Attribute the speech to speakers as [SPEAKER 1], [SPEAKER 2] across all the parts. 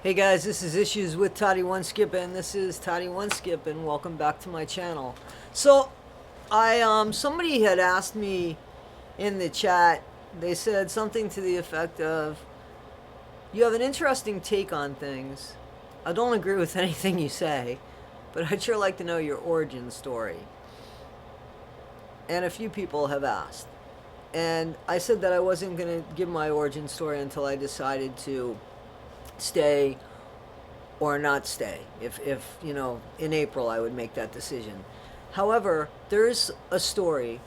[SPEAKER 1] Hey guys, this is Issues with Toddy One Skip, and this is Toddy One Skip, and welcome back to my channel. So, somebody had asked me in the chat. They said something to the effect of, "You have an interesting take on things. I don't agree with anything you say, but I'd sure like to know your origin story." And a few people have asked, and I said that I wasn't going to give my origin story until I decided to stay or not stay. If in April I would make that decision. However, there's a story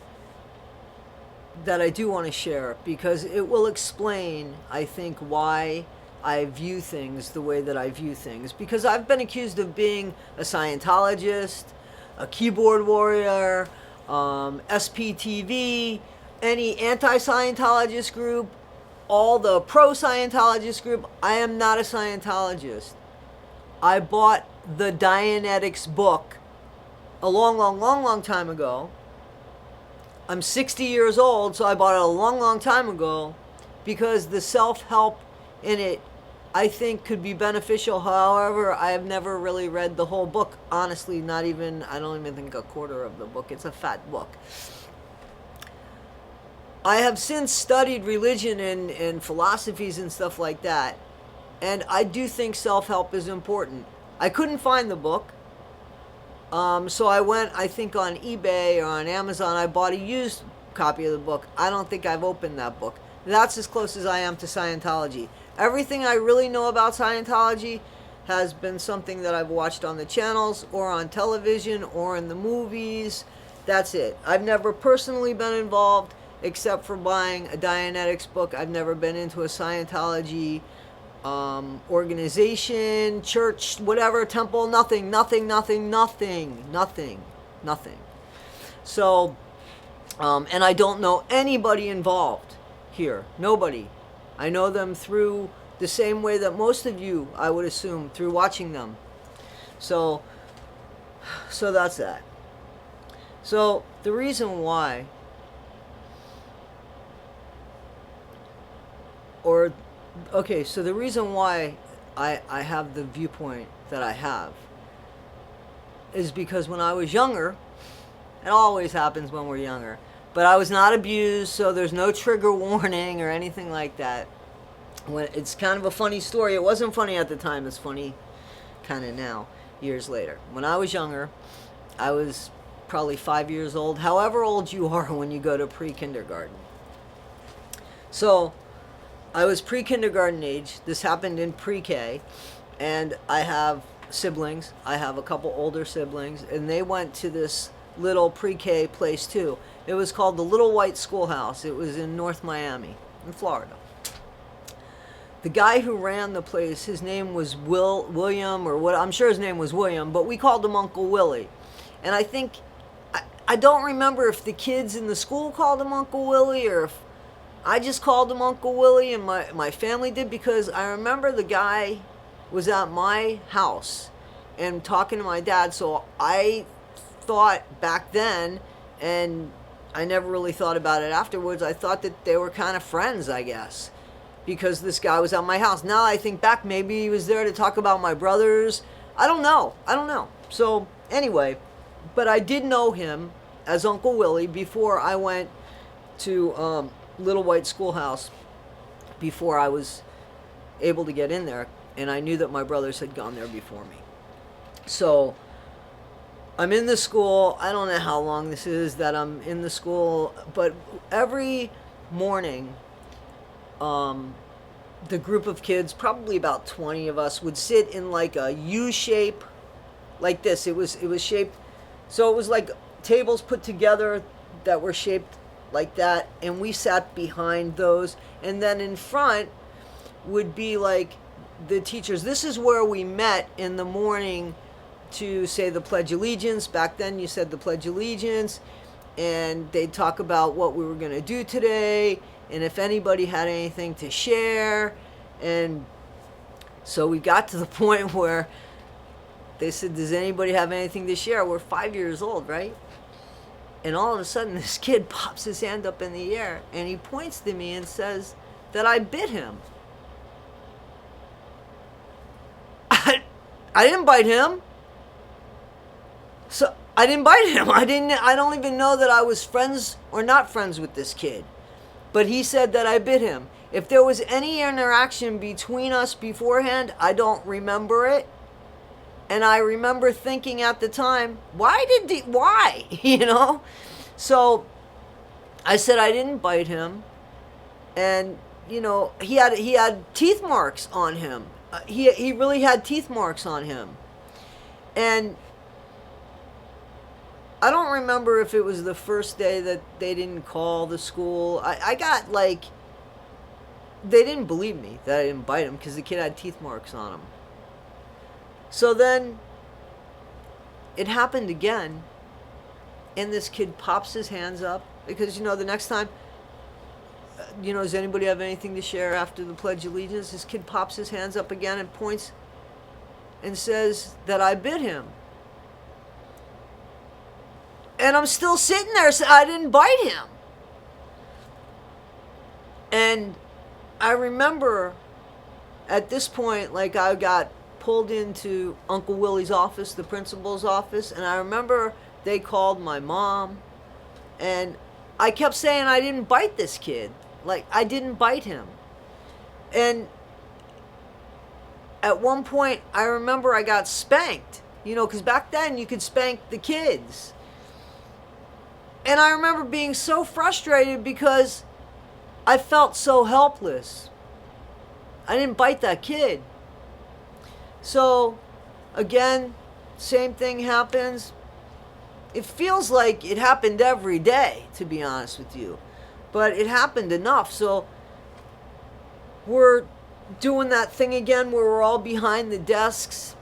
[SPEAKER 1] that I do want to share because it will explain, I think, why I view things the way that I view things. Because I've been accused of being a Scientologist, a keyboard warrior, SPTV, any anti-Scientologist group, all the pro-Scientologist group. I am not a Scientologist. I bought the Dianetics book a long time ago. I'm 60 years old, so I bought it a long time ago because the self-help in it, I think, could be beneficial. However, I have never really read the whole book. Honestly, I don't even think a quarter of the book. It's a fat book. I have since studied religion and philosophies and stuff like that. And I do think self-help is important. I couldn't find the book. So I went, I think, on eBay or on Amazon. I bought a used copy of the book. I don't think I've opened that book. That's as close as I am to Scientology. Everything I really know about Scientology has been something that I've watched on the channels or on television or in the movies. That's it. I've never personally been involved except for buying a Dianetics book. I've never been into a Scientology organization, church, whatever, temple, nothing. So, and I don't know anybody involved here. Nobody. I know them through the same way that most of you, I would assume, through watching them. So that's that. So the reason why, so the reason why I have the viewpoint that I have is because when I was younger, it always happens when we're younger, but I was not abused, so there's no trigger warning or anything like that. It's kind of a funny story. It wasn't funny at the time. It's funny kind of now, years later. When I was younger, I was probably 5 years old, however old you are when you go to pre-kindergarten. So I was pre-kindergarten age. This happened in pre-K, and I have siblings. I have a couple older siblings, and they went to this little pre-K place too. It was called the Little White Schoolhouse. It was in North Miami, in Florida. The guy who ran the place, his name was William, or what, I'm sure his name was William, but we called him Uncle Willie. And I don't remember if the kids in the school called him Uncle Willie or if I just called him Uncle Willie and my family did, because I remember the guy was at my house and talking to my dad. So I thought back then, and I never really thought about it afterwards, I thought that they were kind of friends, I guess, because this guy was at my house. Now I think back, maybe he was there to talk about my brothers. I don't know. So anyway, but I did know him as Uncle Willie before I went to Little White Schoolhouse, before I was able to get in there, and I knew that my brothers had gone there before me. So I'm in the school. I don't know how long this is that I'm in the school, but every morning, the group of kids, probably about 20 of us, would sit in like a U shape, like this. It was shaped, so it was like tables put together that were shaped like that, and we sat behind those, and then in front would be like the teachers. This is where we met in the morning to say the Pledge of Allegiance. Back then you said the Pledge of Allegiance, and they'd talk about what we were going to do today, and if anybody had anything to share. And so we got to the point where they said, does anybody have anything to share? We're 5 years old, right? And all of a sudden, this kid pops his hand up in the air, and he points to me and says that I bit him. I didn't bite him. So I didn't bite him. I don't even know that I was friends or not friends with this kid. But he said that I bit him. If there was any interaction between us beforehand, I don't remember it. And I remember thinking at the time, why? You know? So I said I didn't bite him. And, you know, he had teeth marks on him. He really had teeth marks on him. And I don't remember if it was the first day that they didn't call the school. I got like, they didn't believe me that I didn't bite him because the kid had teeth marks on him. So then it happened again, and this kid pops his hands up because, you know, the next time, you know, does anybody have anything to share after the Pledge of Allegiance? This kid pops his hands up again and points and says that I bit him. And I'm still sitting there, so I didn't bite him. And I remember at this point, like, I got pulled into Uncle Willie's office, the principal's office, and I remember they called my mom, and I kept saying I didn't bite this kid. Like, I didn't bite him. And at one point, I remember I got spanked, you know, because back then you could spank the kids. And I remember being so frustrated because I felt so helpless. I didn't bite that kid. So, again, same thing happens. It feels like it happened every day, to be honest with you. But it happened enough. So, we're doing that thing again where we're all behind the desks.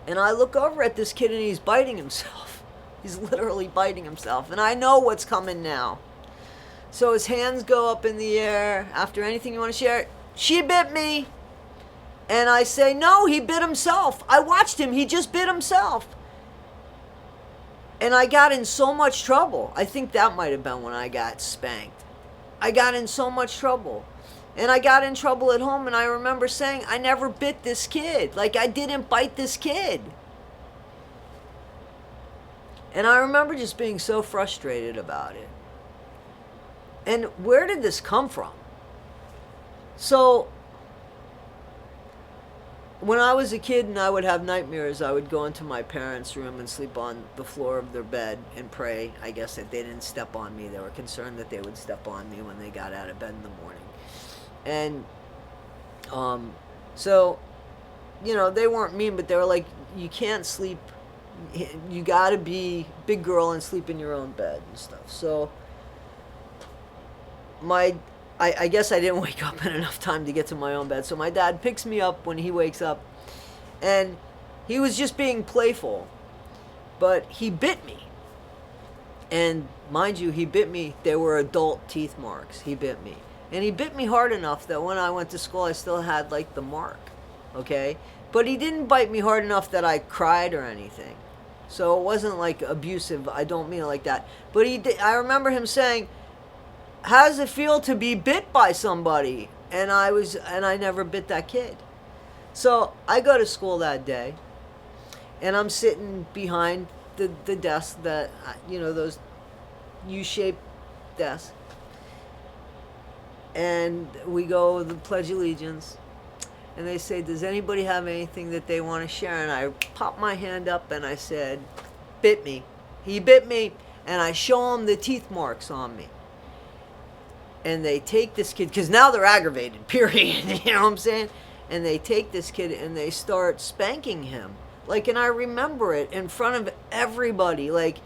[SPEAKER 1] And I look over at this kid and he's biting himself. He's literally biting himself. And I know what's coming now. So his hands go up in the air. After anything you want to share, she bit me. And I say, no, he bit himself. I watched him. He just bit himself. And I got in so much trouble. I think that might have been when I got spanked. I got in so much trouble. And I got in trouble at home, and I remember saying, I never bit this kid. Like, I didn't bite this kid. And I remember just being so frustrated about it. And where did this come from? So, when I was a kid and I would have nightmares, I would go into my parents' room and sleep on the floor of their bed and pray, I guess, that they didn't step on me. They were concerned that they would step on me when they got out of bed in the morning. And so, you know, they weren't mean, but they were like, you can't sleep. You got to be big girl and sleep in your own bed and stuff. So, I guess I didn't wake up in enough time to get to my own bed. So my dad picks me up when he wakes up. And he was just being playful. But he bit me. And mind you, he bit me. There were adult teeth marks. He bit me. And he bit me hard enough that when I went to school, I still had, like, the mark. Okay? But he didn't bite me hard enough that I cried or anything. So it wasn't, like, abusive. I don't mean it like that. But he did. I remember him saying, how does it feel to be bit by somebody? And I never bit that kid. So I go to school that day, and I'm sitting behind the desk that, you know, those U-shaped desks. And we go the Pledge of Allegiance, and they say, does anybody have anything that they want to share? And I pop my hand up and I said, bit me. He bit me, and I show him the teeth marks on me. And they take this kid, because now they're aggravated, period, you know what I'm saying? And they take this kid and they start spanking him. Like, and I remember it in front of everybody. Like,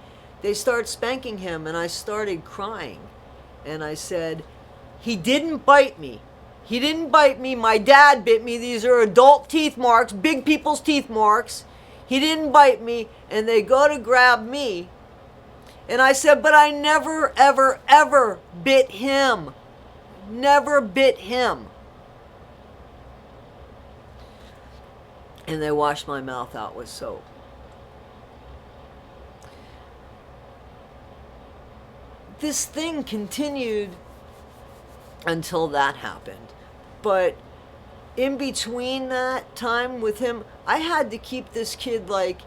[SPEAKER 1] they start spanking him, and I started crying. And I said, he didn't bite me. He didn't bite me. My dad bit me. These are adult teeth marks, big people's teeth marks. He didn't bite me. And they go to grab me. And I said, but I never, ever, ever bit him. Never bit him. And they washed my mouth out with soap. This thing continued until that happened. But in between that time with him, I had to keep this kid, like,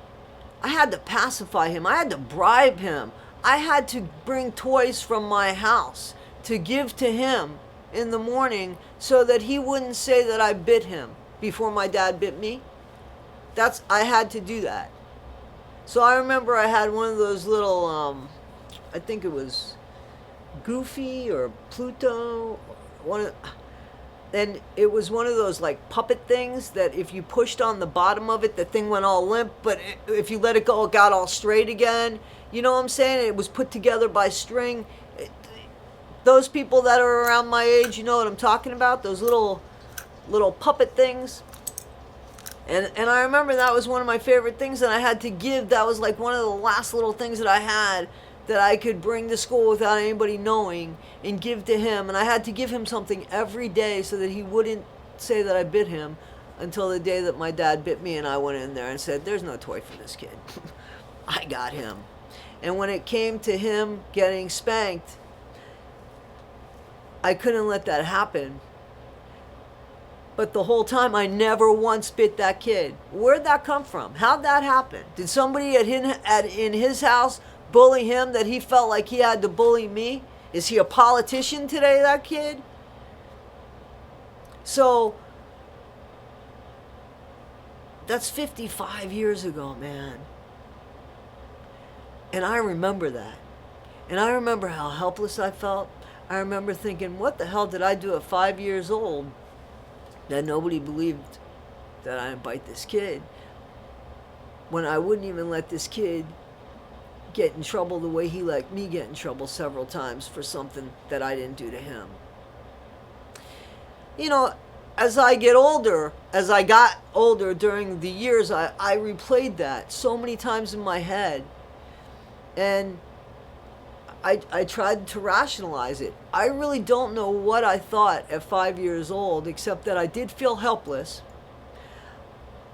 [SPEAKER 1] I had to pacify him. I had to bribe him. I had to bring toys from my house to give to him in the morning so that he wouldn't say that I bit him before my dad bit me. I had to do that. So I remember I had one of those little, I think it was Goofy or Pluto, and it was one of those like puppet things that if you pushed on the bottom of it, the thing went all limp, but if you let it go, it got all straight again. You know what I'm saying? It was put together by string. Those people that are around my age, you know what I'm talking about? Those little puppet things. And I remember that was one of my favorite things that I had to give. That was like one of the last little things that I had that I could bring to school without anybody knowing and give to him. And I had to give him something every day so that he wouldn't say that I bit him until the day that my dad bit me and I went in there and said, there's no toy for this kid. I got him. And when it came to him getting spanked, I couldn't let that happen. But the whole time, I never once bit that kid. Where'd that come from? How'd that happen? Did somebody in his house bully him that he felt like he had to bully me? Is he a politician today, that kid? So, that's 55 years ago, man. And I remember that. And I remember how helpless I felt. I remember thinking, what the hell did I do at 5 years old that nobody believed that I didn't bite this kid, when I wouldn't even let this kid get in trouble the way he let me get in trouble several times for something that I didn't do to him. You know, as I got older during the years, I replayed that so many times in my head. And I tried to rationalize it. I really don't know what I thought at 5 years old, except that I did feel helpless.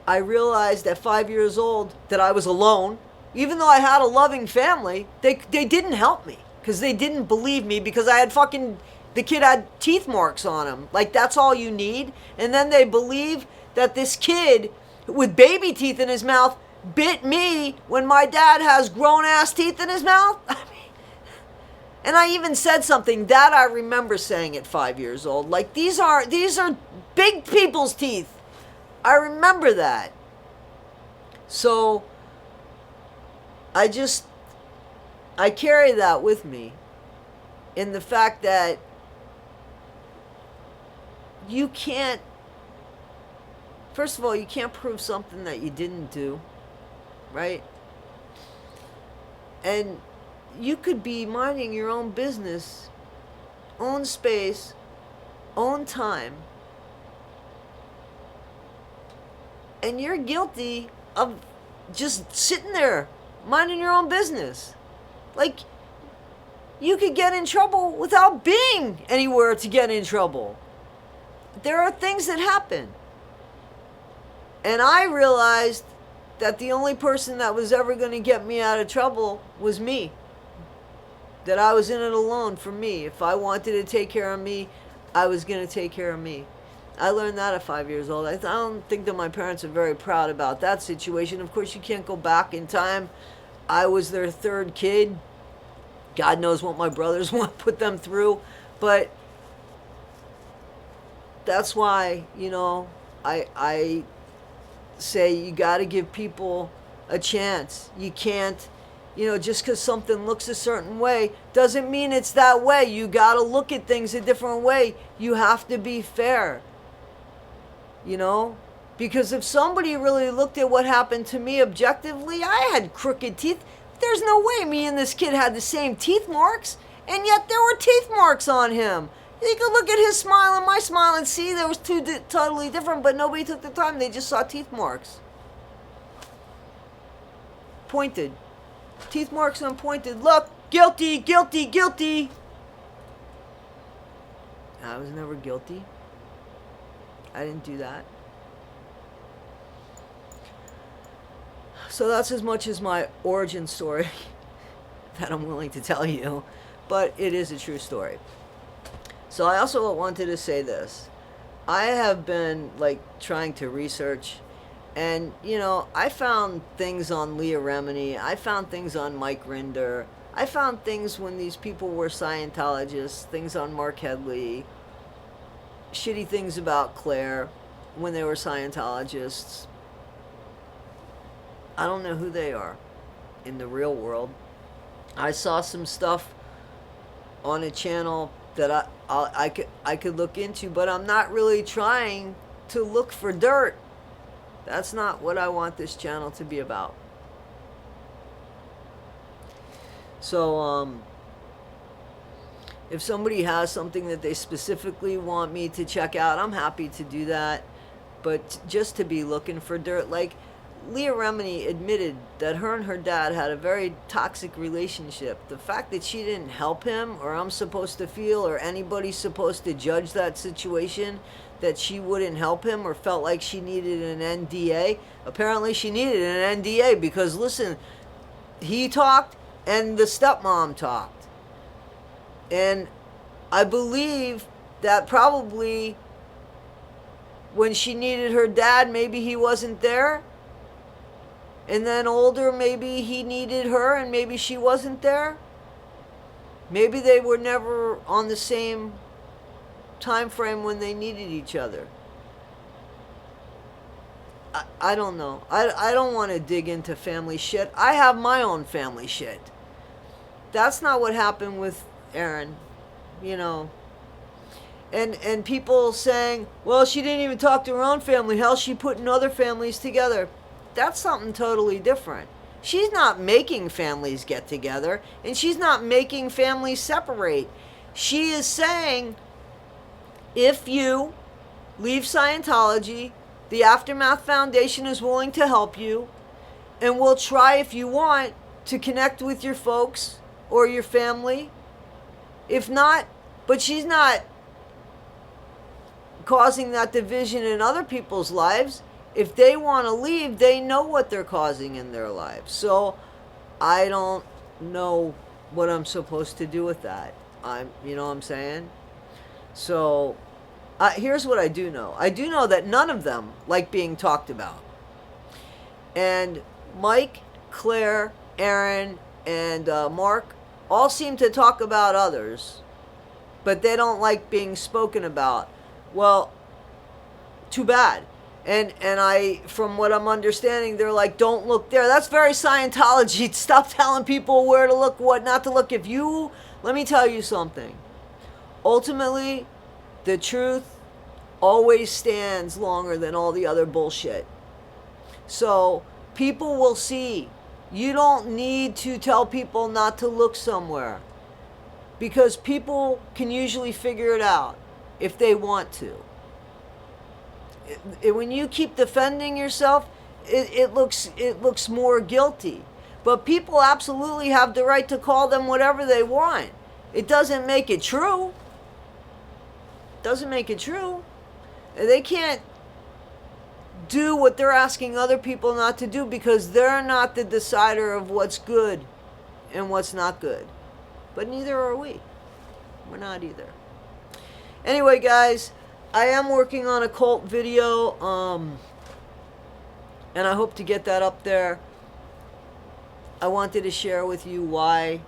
[SPEAKER 1] I realized at 5 years old that I was alone. Even though I had a loving family, they didn't help me because they didn't believe me, because I had the kid had teeth marks on him. Like, that's all you need. And then they believe that this kid with baby teeth in his mouth bit me when my dad has grown-ass teeth in his mouth. And I even said something that I remember saying at 5 years old. Like, these are big people's teeth. I remember that. So, I carry that with me, in the fact that you can't, first of all, you can't prove something that you didn't do, right? And you could be minding your own business, own space, own time, and you're guilty of just sitting there minding your own business. Like, you could get in trouble without being anywhere to get in trouble. There are things that happen. And I realized that the only person that was ever going to get me out of trouble was me. That I was in it alone for me. If I wanted to take care of me, I was going to take care of me. I learned that at 5 years old. I don't think that my parents are very proud about that situation. Of course, you can't go back in time. I was their third kid. God knows what my brothers want to put them through. But that's why, you know, I say you got to give people a chance. You can't, you know, just because something looks a certain way doesn't mean it's that way. You got to look at things a different way. You have to be fair. You know? Because if somebody really looked at what happened to me objectively, I had crooked teeth. There's no way me and this kid had the same teeth marks, and yet there were teeth marks on him. You could look at his smile and my smile and see there was two totally different, but nobody took the time. They just saw teeth marks. Pointed. Teeth marks and pointed. Look, guilty, guilty, guilty. I was never guilty. I didn't do that. So that's as much as my origin story that I'm willing to tell you, but it is a true story. So I also wanted to say this. I have been like trying to research, and I found things on Leah Remini. I found things on Mike Rinder. I found things when these people were Scientologists. Things on Mark Headley. Shitty things about Claire when they were Scientologists. I don't know who they are in the real world. I saw some stuff on a channel that I could look into, but I'm not really trying to look for dirt. That's not what I want this channel to be about. So if somebody has something that they specifically want me to check out, I'm happy to do that. But just to be looking for dirt, like Leah Remini admitted that her and her dad had a very toxic relationship. The fact that she didn't help him, or I'm supposed to feel, or anybody's supposed to judge that situation, that she wouldn't help him or felt like she needed an NDA. Apparently she needed an NDA because, listen, he talked and the stepmom talked. And I believe that probably when she needed her dad, maybe he wasn't there. And then older, maybe he needed her and maybe she wasn't there. Maybe they were never on the same time frame when they needed each other. I don't know. I don't want to dig into family shit. I have my own family shit. That's not what happened with Aaron, And people saying, well, she didn't even talk to her own family. How's she putting other families together? That's something totally different. She's not making families get together, and she's not making families separate. She is saying, if you leave Scientology, the Aftermath Foundation is willing to help you, and will try, if you want, to connect with your folks or your family. If not, but she's not causing that division in other people's lives. If they want to leave, they know what they're causing in their lives. So I don't know what I'm supposed to do with that. You know what I'm saying? So here's what I do know. I do know that none of them like being talked about. And Mike, Claire, Aaron, and Mark all seem to talk about others, but they don't like being spoken about. Well, too bad. And from what I'm understanding, they're like, don't look there. That's very Scientology. Stop telling people where to look, what not to look. Let me tell you something. Ultimately, the truth always stands longer than all the other bullshit. So people will see. You don't need to tell people not to look somewhere, because people can usually figure it out if they want to. When you keep defending yourself, it looks more guilty. But people absolutely have the right to call them whatever they want. It doesn't make it true. Doesn't make it true. They can't do what they're asking other people not to do, because they're not the decider of what's good and what's not good. But neither are we. We're not either. Anyway, guys, I am working on a cult video, and I hope to get that up there. I wanted to share with you why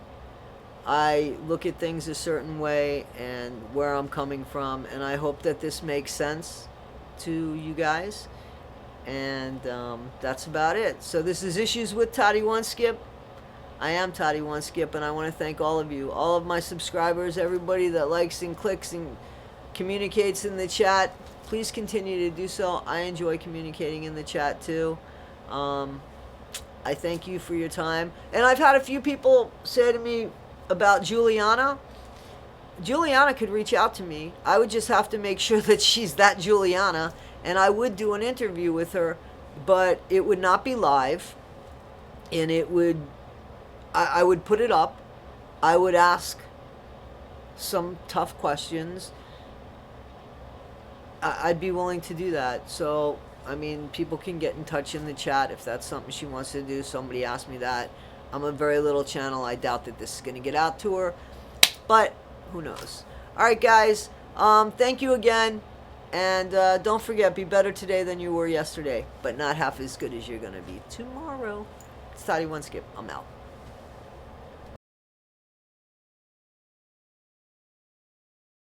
[SPEAKER 1] I look at things a certain way and where I'm coming from, and I hope that this makes sense to you guys. And that's about it. So this is Issues with Toddy One Skip. I am Toddy One Skip, and I want to thank all of you, all of my subscribers, everybody that likes and clicks and communicates in the chat. Please continue to do so. I enjoy communicating in the chat too. I thank you for your time. And I've had a few people say to me about Juliana. Juliana could reach out to me. I would just have to make sure that she's that Juliana, and I would do an interview with her, but it would not be live, and I would put it up. I would ask some tough questions. I'd be willing to do that. So, I mean, people can get in touch in the chat if that's something she wants to do. Somebody asked me that. I'm a very little channel. I doubt that this is going to get out to her, but who knows. All right, guys. Thank you again. And don't forget, be better today than you were yesterday, but not half as good as you're going to be tomorrow. It's Toddy One Skip. I'm out.